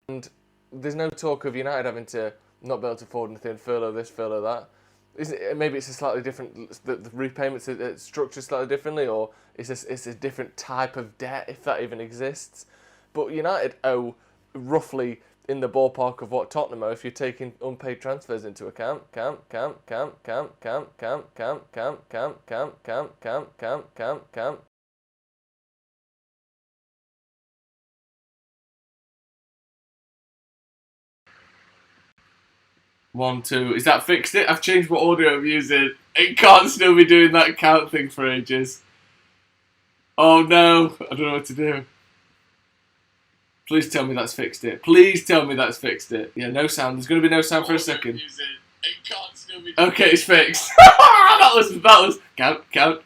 And there's no talk of United having to not be able to afford anything, furlough this, furlough that. Maybe it's a slightly different, the repayments structured slightly differently, or it's a different type of debt, if that even exists. But United owe roughly in the ballpark of what Tottenham owe if you're taking unpaid transfers into account. One, two. Is that fixed it? I've changed what audio I'm using. It can't still be doing that count thing for ages. Oh no, I don't know what to do. Please tell me that's fixed it. Please tell me that's fixed it. Yeah, no sound. There's going to be no sound for a second. Okay, it's fixed. that was count. That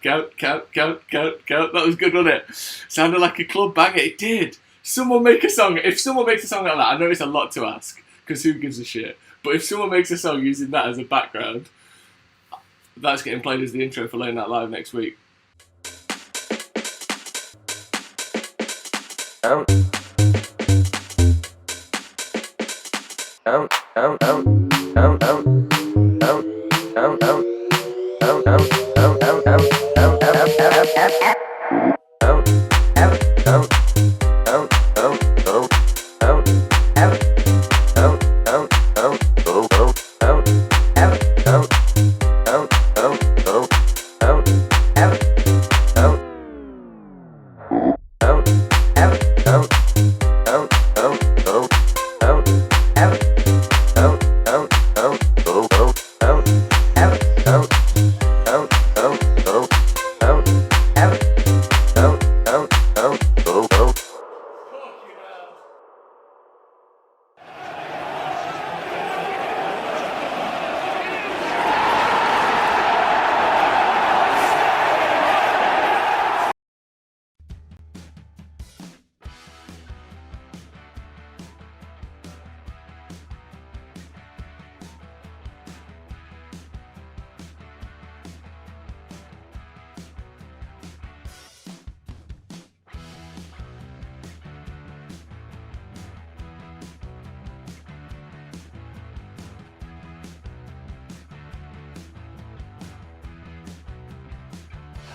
was good, wasn't it? Sounded like a club banger. It did. Someone make a song. If someone makes a song like that, I know it's a lot to ask because who gives a shit. But if someone makes a song using that as a background, that's getting played as the intro for Late Night Live next week.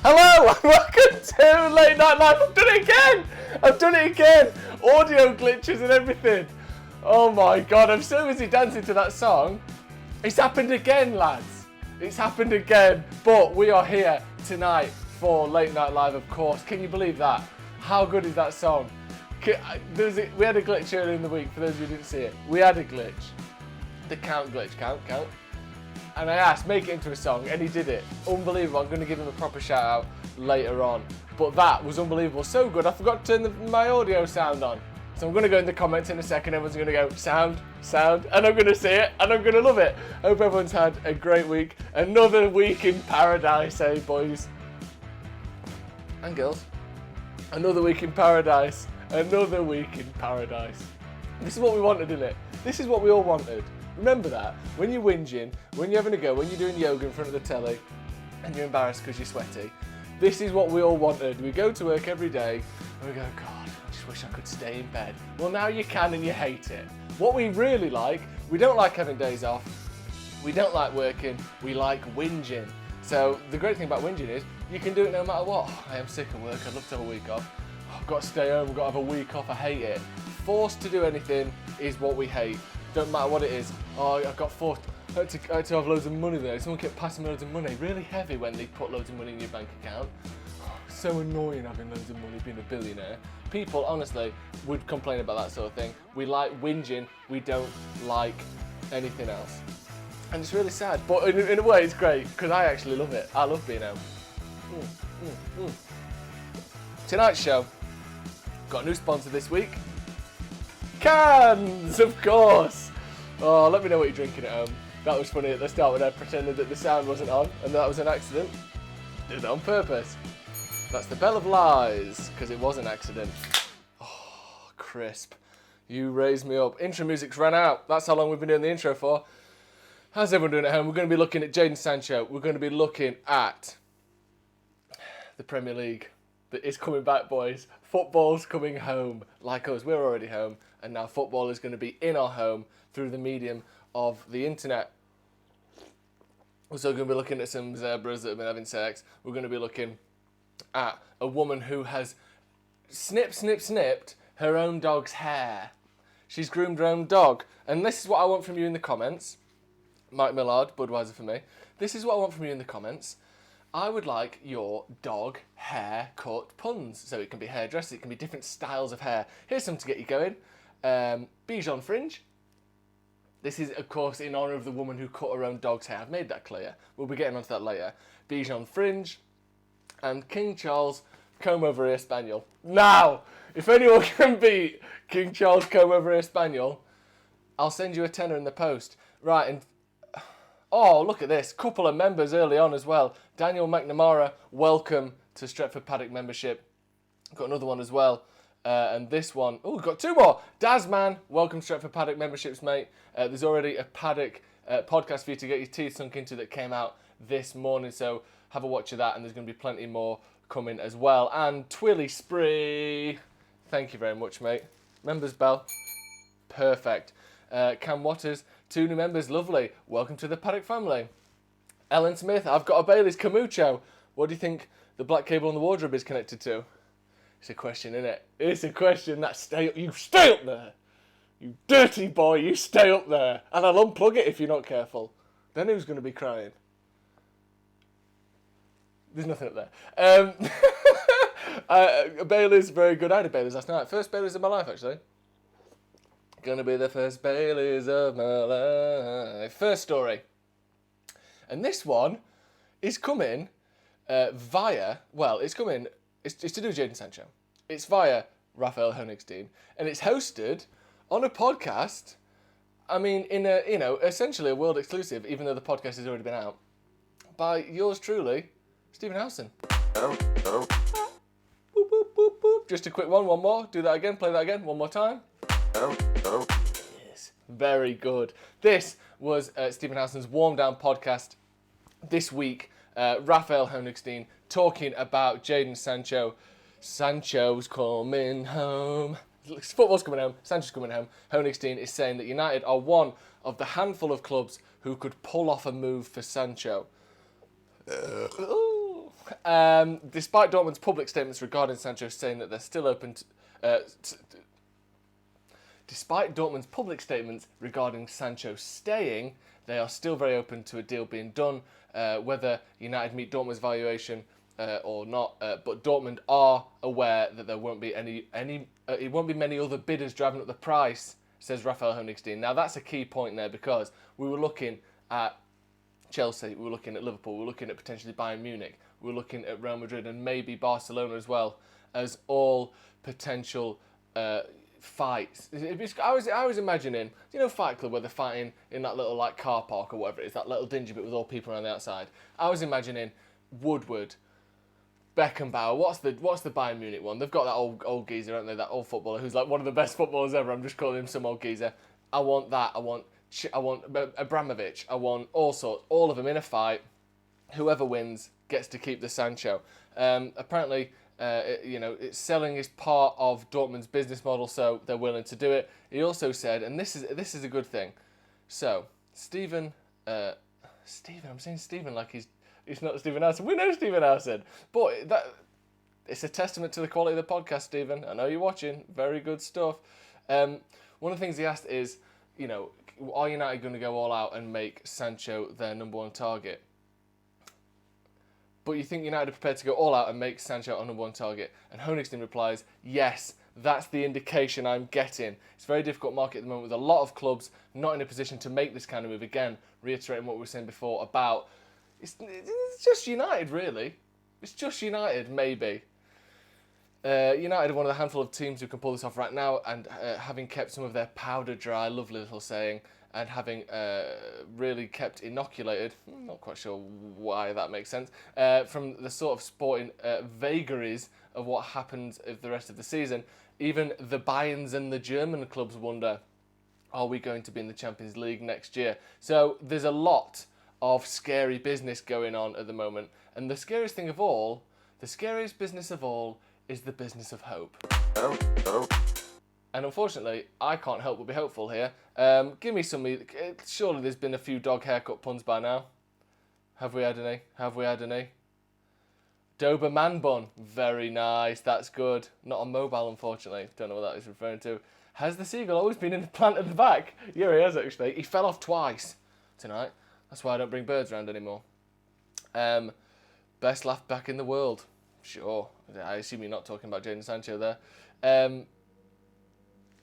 Hello and welcome to Late Night Live. I've done it again. Audio glitches and everything. Oh my god, I'm so busy dancing to that song. It's happened again, lads. It's happened again. But we are here tonight for Late Night Live, of course. Can you believe that? How good is that song? We had a glitch earlier in the week, for those who didn't see it. We had a glitch. The count glitch. Count. And I asked, make it into a song, and he did it. Unbelievable. I'm going to give him a proper shout out later on. But that was unbelievable. So good, I forgot to turn my audio sound on. So I'm going to go in the comments in a second. Everyone's going to go, sound, and I'm going to see it, and I'm going to love it. Hope everyone's had a great week. Another week in paradise, eh, boys? And girls. Another week in paradise. Another week in paradise. This is what we wanted, isn't it? This is what we all wanted. Remember that. When you're whinging, when you're having a go, when you're doing yoga in front of the telly and you're embarrassed because you're sweaty, this is what we all wanted. We go to work every day and we go, God, I just wish I could stay in bed. Well, now you can and you hate it. What we really like, we don't like having days off. We don't like working. We like whinging. So the great thing about whinging is you can do it no matter what. Oh, I am sick of work. I'd love to have a week off. Oh, I've got to stay home. I've got to have a week off. I hate it. Forced to do anything is what we hate. Don't matter what it is. Oh, I've got forced. I had to have loads of money there. Someone kept passing me loads of money. Really heavy when they put loads of money in your bank account. Oh, so annoying having loads of money, being a billionaire. People, honestly, would complain about that sort of thing. We like whinging. We don't like anything else. And it's really sad. But in a way, it's great because I actually love it. I love being home. Tonight's show, got a new sponsor this week. Cans, of course. Oh, let me know what you're drinking at home. That was funny at the start when I pretended that the sound wasn't on and that was an accident. Did it on purpose. That's the Bell of Lies, because it was an accident. Oh, crisp. You raised me up. Intro music's run out. That's how long we've been doing the intro for. How's everyone doing at home? We're going to be looking at Jadon Sancho. We're going to be looking at the Premier League. It's coming back, boys. Football's coming home. Like us, we're already home. and now football is going to be in our home through the medium of the internet. We're also going to be looking at some zebras that have been having sex. We're going to be looking at a woman who has snipped her own dog's hair. She's groomed her own dog. And this is what I want from you in the comments. Mike Millard, Budweiser for me. This is what I want from you in the comments. I would like your dog haircut puns. So it can be hairdressers, it can be different styles of hair. Here's some to get you going. Bichon Fringe. This is, of course, in honour of the woman who cut her own dog's hair. I've made that clear. We'll be getting onto that later. Bichon Fringe and King Charles Comb Over Ear Spaniel. Now, if anyone can beat King Charles Comb Over Ear Spaniel, I'll send you a tenner in the post. Right, and oh, look at this. Couple of members early on as well. Daniel McNamara, welcome to Stretford Paddock membership. Got another one as well. And this one, oh, we've got two more. Dazman, welcome to Stretford Paddock memberships, mate. There's already a Paddock podcast for you to get your teeth sunk into that came out this morning. So have a watch of that, and there's going to be plenty more coming as well. And Twilly Spree, thank you very much, mate. Members bell, perfect. Cam Waters, 2 new members, lovely. Welcome to the Paddock family. Ellen Smith, I've got a Bailey's Camucho. What do you think the black cable on the wardrobe is connected to? It's a question, isn't it? It's a question. You stay up there. You dirty boy, you stay up there. And I'll unplug it if you're not careful. Then who's going to be crying? There's nothing up there. Bailey's very good. I had a Bailey's last night. First Bailey's of my life, actually. Gonna be the first Bailey's of my life. First story. And this one is coming via, well, it's coming, it's to do with Jadon Sancho. It's via Raphael Honigstein, and it's hosted on a podcast, I mean, in a, essentially a world exclusive, even though the podcast has already been out, by yours truly, Stephen Howson. Boop, boop, boop, boop. Just a quick one more. Do that again, play that again, one more time. Yes, very good. This was Stephen Howson's warm down podcast this week. Raphael Honigstein talking about Jadon Sancho. Sancho's coming home. Football's coming home. Sancho's coming home. Honigstein is saying that United are one of the handful of clubs who could pull off a move for Sancho. Despite Dortmund's public statements regarding Sancho saying that they're still open to... Despite Dortmund's public statements regarding Sancho staying, they are still very open to a deal being done, whether United meet Dortmund's valuation or not. But Dortmund are aware that there won't be it won't be many other bidders driving up the price, says Raphael Honigstein. Now that's a key point there, because we were looking at Chelsea, we were looking at Liverpool, we were looking at potentially Bayern Munich, we were looking at Real Madrid and maybe Barcelona as well, as all potential fights. I was imagining, Fight Club, where they're fighting in that little car park or whatever it is, that little dingy bit with all people around the outside. I was imagining Woodward, Beckenbauer. What's the Bayern Munich one? They've got that old geezer, haven't they? That old footballer who's like one of the best footballers ever. I'm just calling him some old geezer. I want that. I want Abramovich. I want all sorts. All of them in a fight. Whoever wins gets to keep the Sancho. Apparently, it's selling is part of Dortmund's business model, so they're willing to do it. He also said, and this is a good thing. So Stephen, I'm saying Stephen like he's not Stephen Howson. We know Stephen Howson, but it's a testament to the quality of the podcast, Stephen. I know you're watching. Very good stuff. One of the things he asked is, are United going to go all out and make Sancho their number one target? But you think United are prepared to go all out and make Sancho our number one target? And Honigstein replies, yes, that's the indication I'm getting. It's a very difficult market at the moment with a lot of clubs not in a position to make this kind of move. Again, reiterating what we were saying before about, it's just United, really. It's just United, maybe. United are one of the handful of teams who can pull this off right now, and having kept some of their powder dry, lovely little saying, and having really kept inoculated, not quite sure why that makes sense, from the sort of sporting vagaries of what happens of the rest of the season. Even the Bayerns and the German clubs wonder, are we going to be in the Champions League next year? So there's a lot of scary business going on at the moment. And the scariest thing of all, the scariest business of all, is the business of hope. And unfortunately, I can't help but be hopeful here. Give me some... Surely there's been a few dog haircut puns by now. Have we had any? Have we had any? Doberman bun. Very nice. That's good. Not on mobile, unfortunately. Don't know what that is referring to. Has the seagull always been in the plant at the back? Yeah, he has, actually. He fell off twice tonight. That's why I don't bring birds around anymore. Best laugh back in the world. Sure. I assume you're not talking about Jadon Sancho there.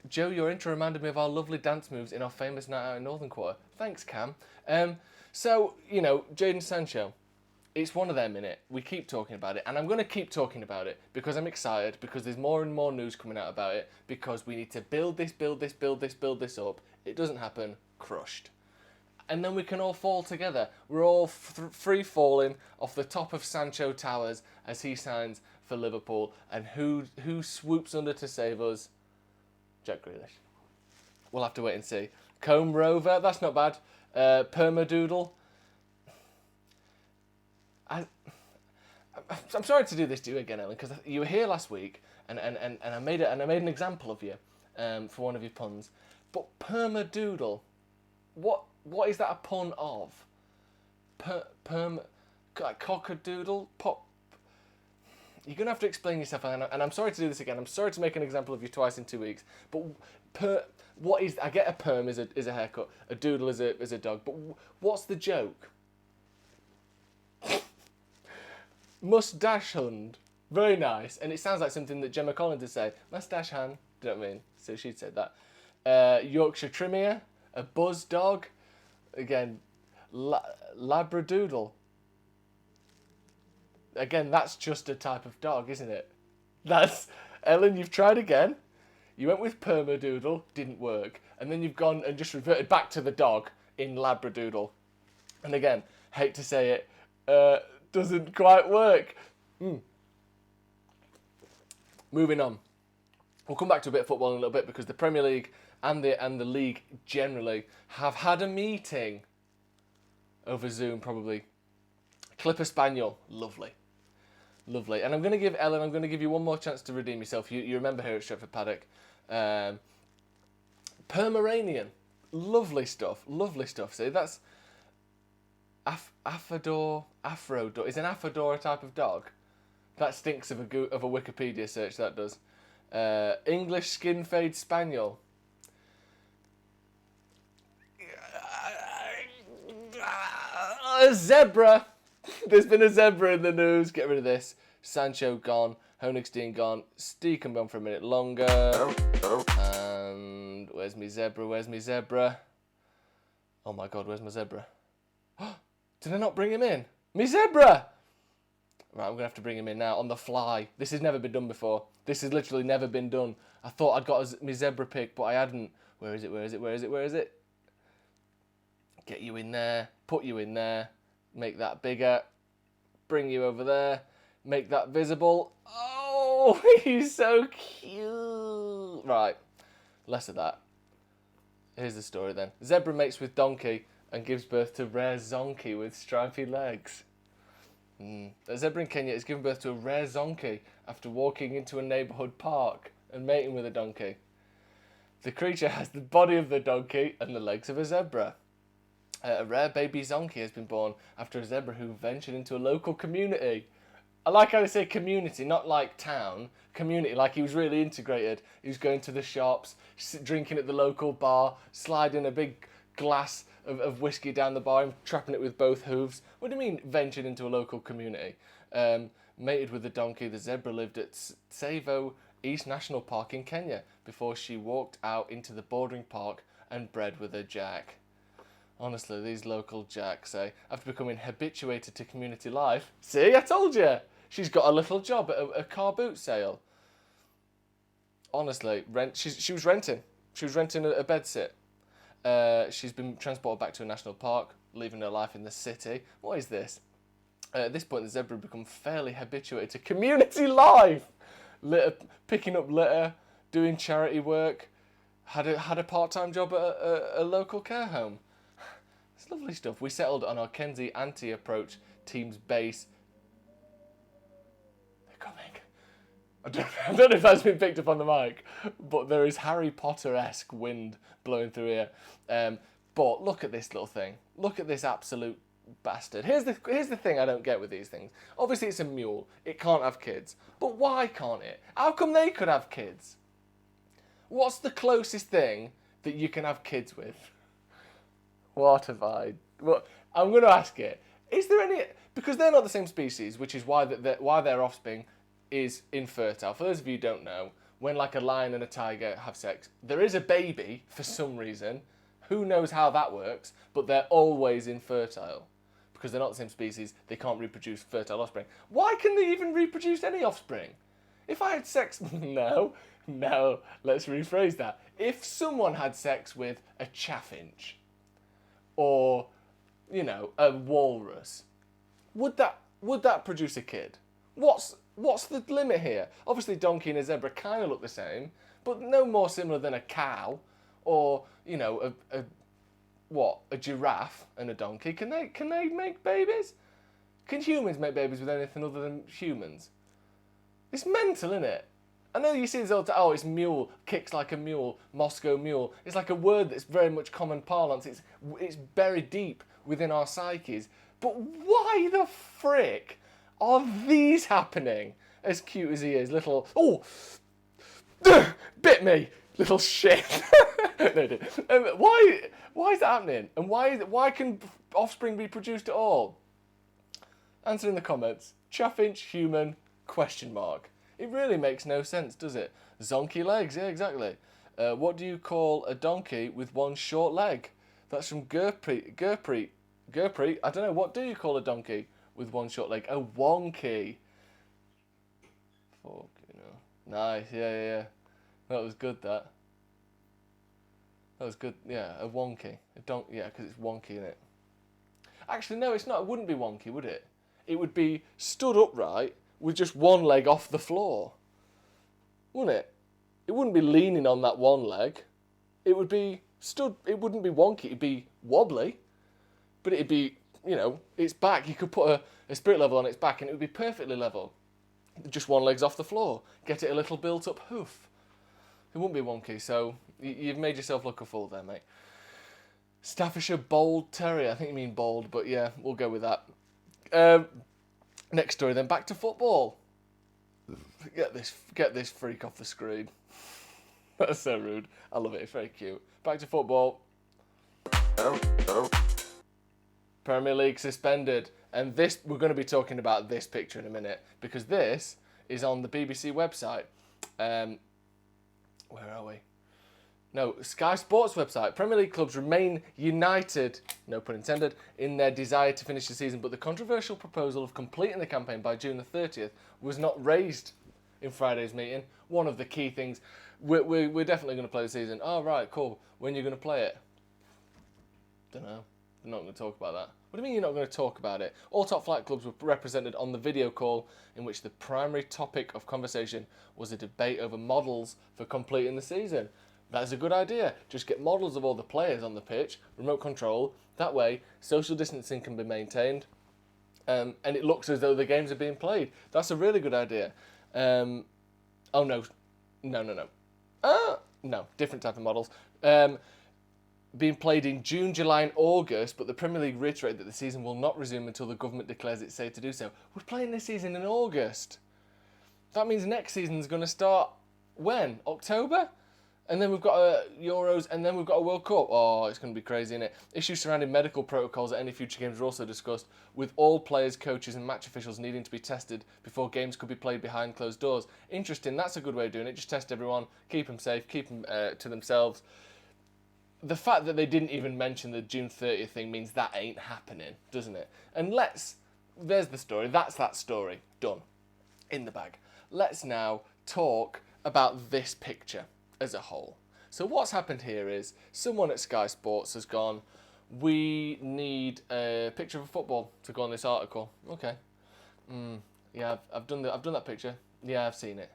Joe, your intro reminded me of our lovely dance moves in our famous night out in Northern Quarter. Thanks, Cam. So, you know, Jadon Sancho. It's one of them, innit? We keep talking about it, and I'm going to keep talking about it because I'm excited, because there's more and more news coming out about it, because we need to build this up. It doesn't happen, crushed. And then we can all fall together. We're all free falling off the top of Sancho Towers as he signs for Liverpool. And who swoops under to save us? Jack Grealish. We'll have to wait and see. Combe Rover, that's not bad. Permadoodle. I'm sorry to do this to you again, Ellen, because you were here last week, and I made an example of you for one of your puns. But permadoodle, what is that a pun of? Cockadoodle? Pop. You're gonna have to explain yourself, and I'm sorry to do this again. I'm sorry to make an example of you twice in 2 weeks. But what is? I get a perm is a haircut. A doodle is a dog. But what's the joke? Mustache Hund. Very nice. And it sounds like something that Gemma Collins would say. Mustache Hand. Do you know what I mean? So she'd said that. Yorkshire Trimier. A Buzz Dog. Again, Labradoodle. Again, that's just a type of dog, isn't it? That's... Ellen, you've tried again. You went with Permadoodle. Didn't work. And then you've gone and just reverted back to the dog in Labradoodle. And again, hate to say it, doesn't quite work. Moving on. We'll come back to a bit of football in a little bit because the Premier League and the league generally have had a meeting over Zoom, probably. Clipper Spaniel, lovely. Lovely. And I'm going to give Ellen, I'm going to give you one more chance to redeem yourself. You remember here at Stretford Paddock. Pomeranian, lovely stuff. Lovely stuff. See, that's... Afro dog. Is an Affador a type of dog? That stinks of a Wikipedia search, that does. English skin fade spaniel. A zebra. There's been a zebra in the news. Get rid of this. Sancho gone. Honigstein gone. Steakham gone for a minute longer. And where's me zebra? Where's me zebra? Oh my God, where's my zebra? Did I not bring him in? Me zebra! Right, I'm going to have to bring him in now on the fly. This has never been done before. This has literally never been done. I thought I'd got me zebra pick, but I hadn't. Where is it? Where is it? Where is it? Where is it? Get you in there. Put you in there. Make that bigger. Bring you over there. Make that visible. Oh, he's so cute. Right, less of that. Here's the story then. Zebra mates with donkey and gives birth to rare zonkey with stripy legs. A zebra in Kenya has given birth to a rare zonkey after walking into a neighbourhood park and mating with a donkey. The creature has the body of the donkey and the legs of a zebra. A rare baby zonkey has been born after a zebra who ventured into a local community. I like how they say community, not like town. Community, like he was really integrated. He was going to the shops, drinking at the local bar, sliding a big glass of whiskey down the bar and trapping it with both hooves. What do you mean, ventured into a local community? Mated with the donkey, the zebra lived at Tsavo East National Park in Kenya before she walked out into the bordering park and bred with a jack. Honestly, these local jacks say, after becoming habituated to community life, see, I told you, she's got a little job at a car boot sale. Honestly, she was renting. She was renting a bed sit. She's been transported back to a national park, leaving her life in the city. What is this? At this point, the zebra had become fairly habituated to community life. Picking up litter, doing charity work, had a part-time job at a local care home. It's lovely stuff. We settled on our Kenzie anti-approach team's base. They're coming. I don't know if that's been picked up on the mic, but there is Harry Potter-esque wind blowing through here. But look at this little thing. Look at this absolute bastard. Here's the thing I don't get with these things. Obviously, it's a mule. It can't have kids. But why can't it? How come they could have kids? What's the closest thing that you can have kids with? What have I... Well, I'm going to ask it. Is there any... Because they're not the same species, which is why their offspring is infertile. For those of you who don't know, when like a lion and a tiger have sex, there is a baby for some reason. Who knows how that works, but they're always infertile. Because they're not the same species, they can't reproduce fertile offspring. Why can they even reproduce any offspring? If I had sex... No, let's rephrase that. If someone had sex with a chaffinch, or, you know, a walrus, would that produce a kid? What's the limit here? Obviously, donkey and a zebra kind of look the same, but no more similar than a cow, or, you know, a giraffe and a donkey. Can they make babies? Can humans make babies with anything other than humans? It's mental, isn't it? I know you see this all the time, oh, it's mule, kicks like a mule, Moscow mule. It's like a word that's very much common parlance. It's buried deep within our psyches. But why the frick are these happening? As cute as he is, little... Oh! Bit me! Little shit. No, it didn't. Why is that happening? And why can offspring be produced at all? Answer in the comments. Chaffinch, human, question mark. It really makes no sense, does it? Zonky legs, yeah, exactly. What do you call a donkey with one short leg? That's from Gurpreet. I don't know, what do you call a donkey with one short leg? A wonky. Fuck, you know. Nice, yeah. That was good, that. That was good, yeah, a wonky. Yeah, because it's wonky, innit? Actually, no, it's not. It wouldn't be wonky, would it? It would be stood upright with just one leg off the floor. Wouldn't it? It wouldn't be leaning on that one leg. It would be stood, it wouldn't be wonky, it'd be wobbly. But it'd be, you know, its back, you could put a spirit level on its back and it would be perfectly level. Just one leg's off the floor. Get it a little built up hoof. It wouldn't be wonky, so you've made yourself look a fool there, mate. Staffordshire Bold Terrier. I think you mean bold, but yeah, we'll go with that. Next story then, back to football. Get this freak off the screen. That's so rude. I love it, it's very cute. Back to football. Premier League suspended. And this, we're going to be talking about this picture in a minute, because this is on the BBC website. Where are we? No, Sky Sports website. Premier League clubs remain united, no pun intended, in their desire to finish the season, but the controversial proposal of completing the campaign by June the 30th was not raised in Friday's meeting. One of the key things, we're definitely going to play the season. Oh, right, cool. When are you going to play it? Don't know. I'm not going to talk about that. What do you mean you're not going to talk about it? All top flight clubs were represented on the video call, in which the primary topic of conversation was a debate over models for completing the season. That's a good idea. Just get models of all the players on the pitch, remote control. That way, social distancing can be maintained, and it looks as though the games are being played. That's a really good idea. Oh, no. No, different type of models. Being played in June, July and August, but the Premier League reiterated that the season will not resume until the government declares it's safe to do so. We're playing this season in August. That means next season's going to start when? October? And then we've got Euros, and then we've got a World Cup. Oh, it's going to be crazy, isn't it? Issues surrounding medical protocols at any future games were also discussed, with all players, coaches and match officials needing to be tested before games could be played behind closed doors. Interesting, that's a good way of doing it. Just test everyone, keep them safe, keep them to themselves. The fact that they didn't even mention the June 30th thing means that ain't happening, doesn't it? And there's the story, that's that story, done, in the bag. Let's now talk about this picture as a whole. So what's happened here is someone at Sky Sports has gone, we need a picture of a football to go on this article. Okay. Yeah, I've done that picture. Yeah, I've seen it.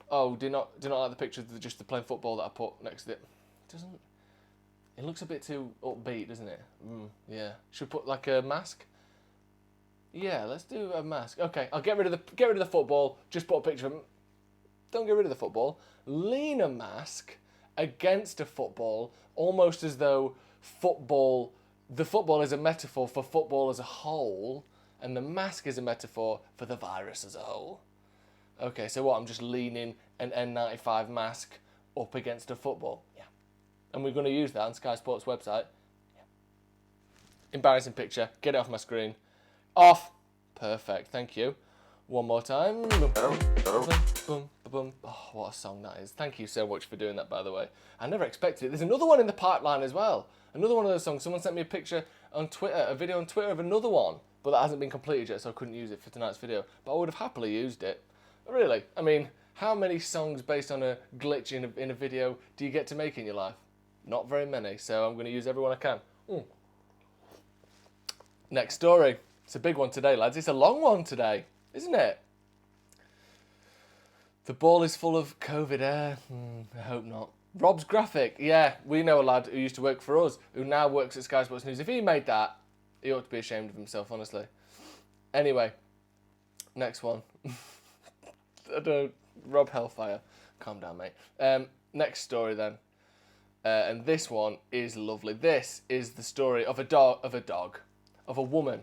Oh, do not like the picture of just the plain football that I put next to it. It looks a bit too upbeat, doesn't it? Yeah. Should we put like a mask? Yeah, let's do a mask. Okay, I'll get rid of the football. Just put a picture of him. Don't get rid of the football. Lean a mask against a football, almost as though the football is a metaphor for football as a whole, and the mask is a metaphor for the virus as a whole. Okay, so what? I'm just leaning an N95 mask up against a football. Yeah. And we're going to use that on Sky Sports website. Yeah. Embarrassing picture. Get it off my screen. Off. Perfect. Thank you. One more time. Oh, what a song that is. Thank you so much for doing that, by the way. I never expected it. There's another one in the pipeline as well. Another one of those songs. Someone sent me a picture on Twitter, a video on Twitter of another one, but that hasn't been completed yet, so I couldn't use it for tonight's video. But I would have happily used it. Really. I mean, how many songs based on a glitch in a video do you get to make in your life? Not very many, so I'm going to use every one I can. Next story. It's a big one today, lads. It's a long one today, isn't it? The ball is full of COVID air. I hope not. Rob's graphic. Yeah, we know a lad who used to work for us, who now works at Sky Sports News. If he made that, he ought to be ashamed of himself, honestly. Anyway, next one. I don't... Rob Hellfire. Calm down, mate. Next story, then. And this one is lovely. This is the story of a woman.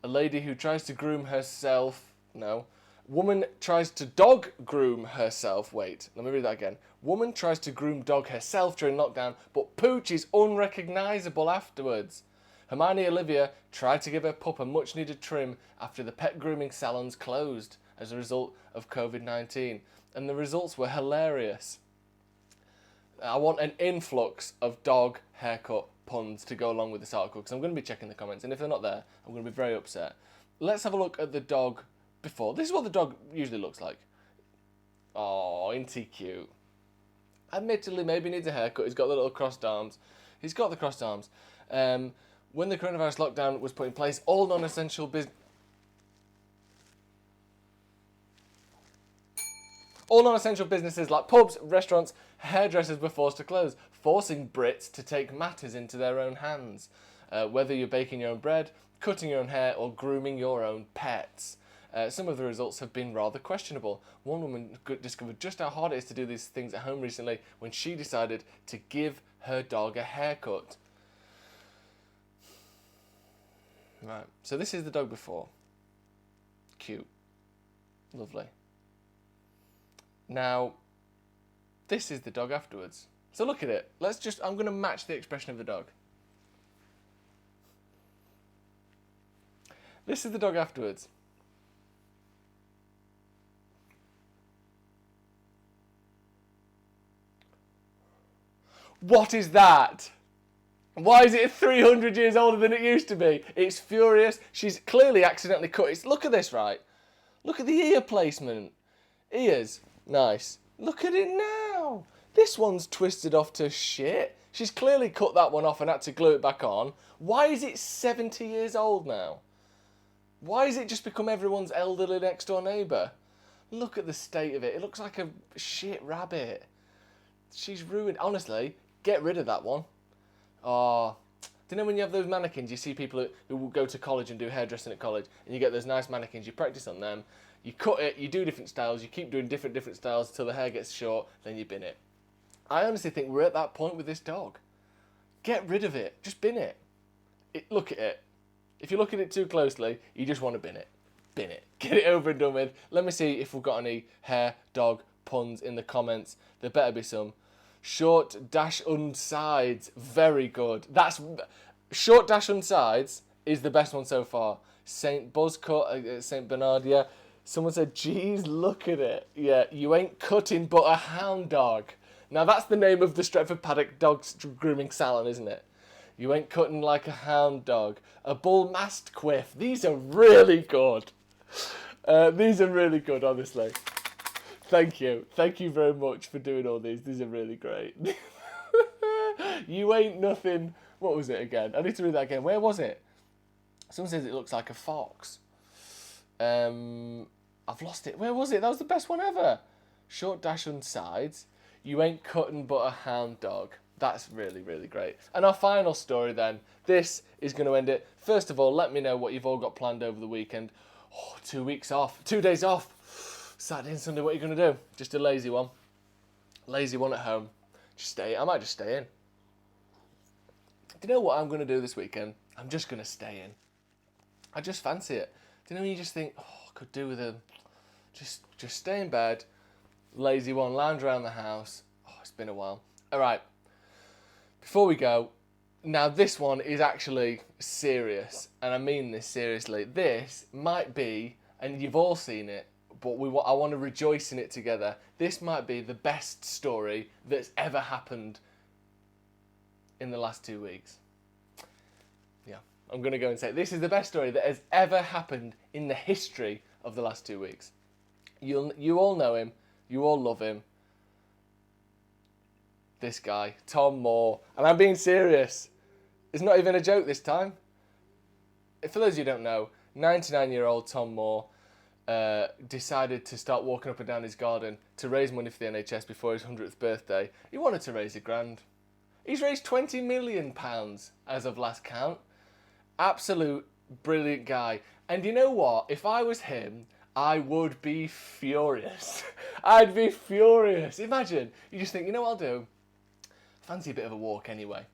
A lady who tries to groom herself... No. Woman tries to dog groom herself. Wait, let me read that again. Woman tries to groom dog herself during lockdown, but pooch is unrecognisable afterwards. Hermione Olivia tried to give her pup a much-needed trim after the pet grooming salons closed as a result of COVID-19, and the results were hilarious. I want an influx of dog haircut puns to go along with this article, because I'm going to be checking the comments, and if they're not there, I'm going to be very upset. Let's have a look at the dog before. This is what the dog usually looks like. Oh, isn't he cute? Admittedly, maybe needs a haircut. He's got the little crossed arms. He's got the crossed arms. When the coronavirus lockdown was put in place, all non-essential businesses like pubs, restaurants, hairdressers were forced to close, forcing Brits to take matters into their own hands. Whether you're baking your own bread, cutting your own hair, or grooming your own pets. Some of the results have been rather questionable. One woman discovered just how hard it is to do these things at home recently when she decided to give her dog a haircut. Right, so this is the dog before. Cute. Lovely. Now, this is the dog afterwards. So look at it. I'm going to match the expression of the dog. This is the dog afterwards. What is that? Why is it 300 years older than it used to be? It's furious. She's clearly accidentally cut. Look at this, right? Look at the ear placement. Ears. Nice. Look at it now. This one's twisted off to shit. She's clearly cut that one off and had to glue it back on. Why is it 70 years old now? Why has it just become everyone's elderly next door neighbour? Look at the state of it. It looks like a shit rabbit. She's ruined. Honestly, get rid of that one. Oh, do you know when you have those mannequins, you see people who will go to college and do hairdressing at college, and you get those nice mannequins, you practice on them, you cut it, you do different styles, you keep doing different styles until the hair gets short, then you bin it. I honestly think we're at that point with this dog. Get rid of it. Just bin it. Look at it. If you look at it too closely, you just want to bin it. Bin it. Get it over and done with. Let me see if we've got any hair dog puns in the comments. There better be some. Short dash unsides. Very good. That's short dash unsides is the best one so far. Saint Buzzcut, Saint Bernard, yeah. Someone said, geez, look at it. Yeah, you ain't cutting but a hound dog. Now that's the name of the Stretford Paddock dog grooming salon, isn't it? You ain't cutting like a hound dog. A bull mast quiff. These are really good. These are really good, honestly. Thank you. Thank you very much for doing all these. These are really great. You ain't nothing. What was it again? I need to read that again. Where was it? Someone says it looks like a fox. I've lost it. Where was it? That was the best one ever. Short dash on sides. You ain't cutting but a hound dog. That's really, really great. And our final story then. This is going to end it. First of all, let me know what you've all got planned over the weekend. Oh, 2 weeks off. 2 days off. Saturday and Sunday, what are you going to do? Just a lazy one. Lazy one at home. Just stay. I might just stay in. Do you know what I'm going to do this weekend? I'm just going to stay in. I just fancy it. Do you know when you just think, oh, I could do with a... Just stay in bed. Lazy one. Lounge around the house. Oh, it's been a while. All right. Before we go, now this one is actually serious. And I mean this seriously. This might be, and you've all seen it, but I want to rejoice in it together. This might be the best story that's ever happened in the last 2 weeks. Yeah, I'm going to go and say this is the best story that has ever happened in the history of the last 2 weeks. You all know him. You all love him. This guy, Tom Moore. And I'm being serious. It's not even a joke this time. For those of you who don't know, 99-year-old Tom Moore decided to start walking up and down his garden to raise money for the NHS before his 100th birthday. He wanted to raise £1,000. He's raised £20 million as of last count. Absolute brilliant guy. And you know what? If I was him, I would be furious. I'd be furious. Imagine, you just think, you know what I'll do? Fancy a bit of a walk anyway.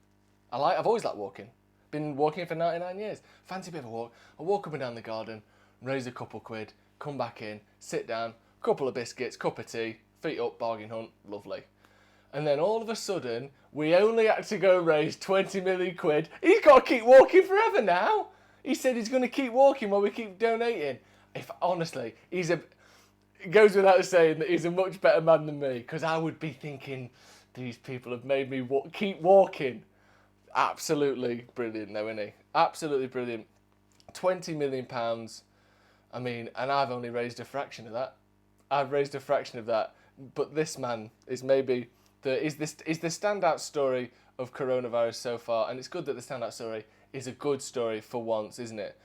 I've always liked walking. Been walking for 99 years. Fancy a bit of a walk. I'll walk up and down the garden, raise a couple quid, come back in, sit down, couple of biscuits, cup of tea, feet up, bargain hunt, lovely. And then all of a sudden, we only had to go raise 20 million quid. He's got to keep walking forever now. He said he's going to keep walking while we keep donating. Honestly, it goes without saying that he's a much better man than me, because I would be thinking, these people have made me keep walking. Absolutely brilliant, though, isn't he? Absolutely brilliant. £20 million. I mean, and I've only raised a fraction of that. I've raised a fraction of that. But this man is maybe is the standout story of coronavirus so far, and it's good that the standout story is a good story for once, isn't it?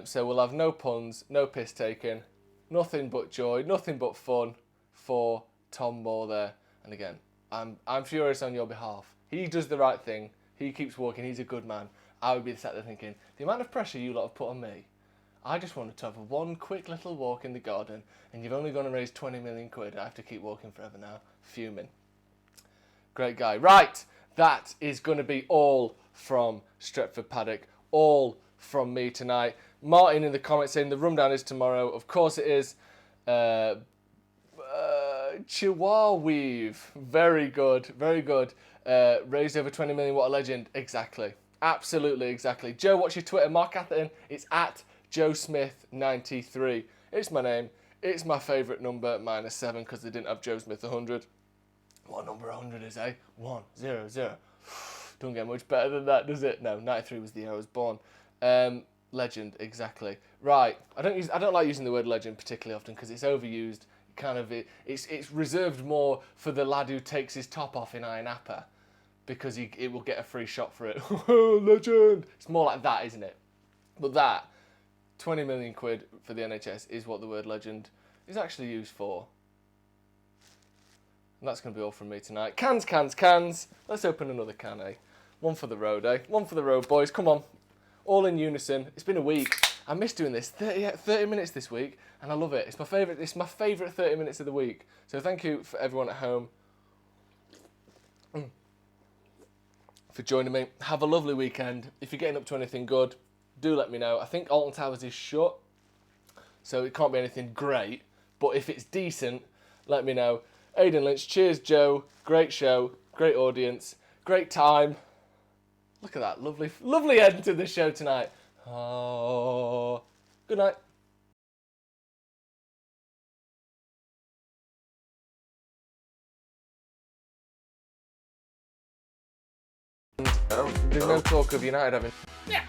So we'll have no puns, no piss taken, nothing but joy, nothing but fun for Tom Moore there. And again, I'm furious on your behalf. He does the right thing. He keeps walking. He's a good man. I would be sat there thinking, the amount of pressure you lot have put on me. I just wanted to have one quick little walk in the garden, and you've only gone and raised 20 million quid. I have to keep walking forever now. Fuming. Great guy. Right, that is going to be all from Stretford Paddock. All from me tonight. Martin in the comments saying the rundown is tomorrow. Of course it is. Chihuahua Weave. Very good. Very good. Raised over 20 million. What a legend. Exactly. Absolutely, exactly. Joe, what's your Twitter? Mark Atherton. It's at JoeSmith93. It's my name. It's my favourite number, -7, because they didn't have Joe Smith 100. What number 100 is, eh? 100. Don't get much better than that, does it? No, 93 was the year I was born. Legend, exactly. Right. I don't like using the word legend particularly often because it's overused. It's reserved more for the lad who takes his top off in Iron Appa, because it will get a free shot for it. Legend. It's more like that, isn't it? But that 20 million quid for the NHS is what the word legend is actually used for. And that's going to be all from me tonight. Cans, cans, cans. Let's open another can, eh? One for the road, eh? One for the road, boys. Come on. All in unison. It's been a week. I missed doing this. 30 minutes this week, and I love it. It's my favourite. It's my favourite 30 minutes of the week. So thank you for everyone at home for joining me. Have a lovely weekend. If you're getting up to anything good, do let me know. I think Alton Towers is shut, so it can't be anything great. But if it's decent, let me know. Aidan Lynch, cheers, Joe. Great show, great audience, great time. Look at that, lovely end to the show tonight. Oh, good night. There's no talk of United having... Yeah.